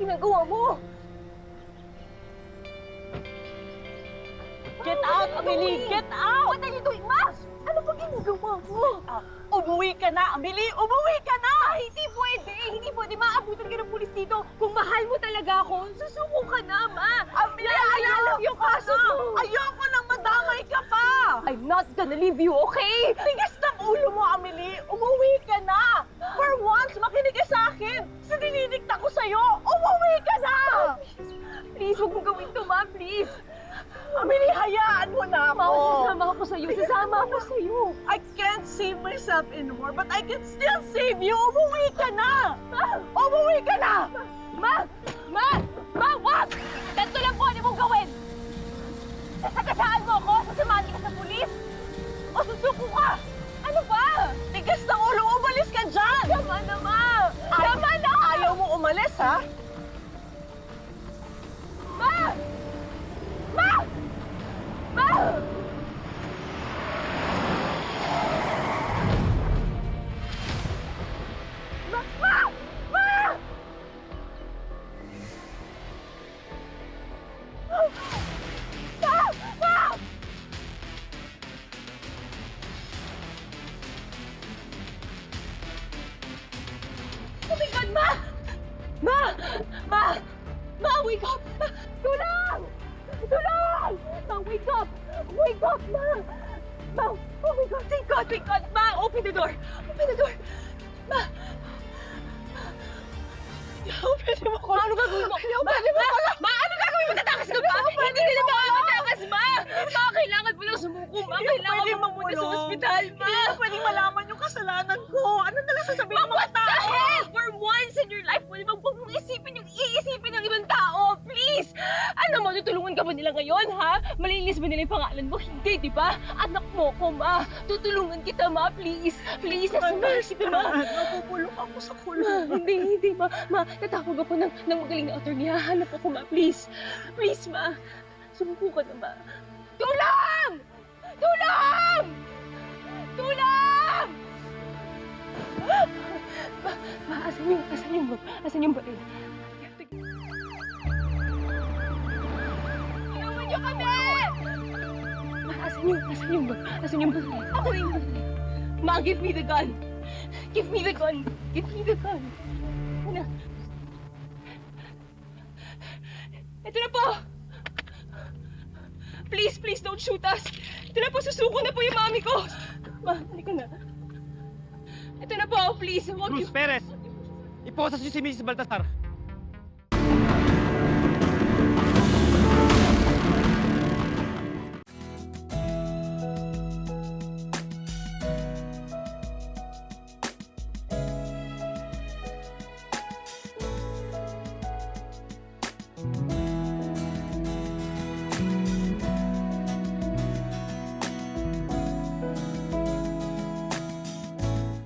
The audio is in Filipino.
ginagawa mo? Get out, Amelie! Get out! What are you doing, Ma? Ano ba ginagawa mo? Umuwi ka na, Amelie! Umuwi ka na! Hindi pwede! Hindi pwede! Maabutan ka ng pulis dito! Kung mahal mo talaga ako, susuko ka na, Ma! Amelie, Naalala yung kaso mo! Ayoko nang madamay ka pa! I'm not gonna leave you, okay? Tigas ng ulo mo, Amelie! Umuwi ka na! For once, makinig ka sa akin! Sa dininikta ko sa'yo, umuwi ka na! Please, huwag mong gawin to, Ma! Please! Amelie, hayaan mo na Ma, ako! sasama ako sa'yo! Sasama ako sa'yo! I can't save myself anymore, but I can still save you! Umuwi ka na! Umuwi ka na! Ma! Ma! Ma, wag! Ganito lang po, ano mong gawin? Sasagasaan mo ako? Sasamahan ka sa pulis? O susuko ka? Ano ba? Tigas ng ulo, umalis ka dyan! Tama na, Ma! Tama na! Ayaw mo umalis, ha? Ma! Ma! Ma! Ma! Ma! Ma! Ma! Ma! Oh my God, Ma! Ma! Ma! Ma, wake up! Tulong! Tulong! Ma, wake up! Wake up, Ma! Ma! Oh my God! Thank God! Thank God! Ma, open the door! Open the door! Ma! Pwede mo ko. Ano gagawin mo? Pwede mo ko lang. Ma, ano gagawin mo? Tatakas ka ba? Hindi ka na makakatakas, Ma! Ma, kailangan mo lang sumuko, Ma! Kailangan Pwede mo pumunta sa ospital, Ma! Hindi mo pwedeng malaman yung kasalanan ko. Ano na lang sasabihin ng mga What the tao? hell? For once in your life, pwede bang huwag mong isipin yung iisipin ng ibang tao? Please! Ano mo, tutulungan ka ba nila ngayon, ha? Malinis ba nila yung pangalan mo? Hindi, di ba? Anak mo ko, Ma! Tutulungan kita, Ma! Please! Please! Nasumalis kita, Ma! Nabubulok ako sa kulong. Hindi, Ma! Ma, tatawag ako ng magaling na attorney. Hahanap ako, Ma! Please! Please, Ma! Sumuko ka na, Ma! Tulong! Tulong! Tulong! Ma, asan yung baril? Tulungan niyo kami! Ma, asan yung baril? Ako yung baril. Ma, give me the gun! Give me the gun! Give me the gun! Ano? Ito na po! Please, please don't shoot us! Ito na po, susuko na po yung mami ko! Ma, halika na. Ito na po, please, huwag Cruz niyo... Perez! Iposas niyo si Mrs. Baltasar!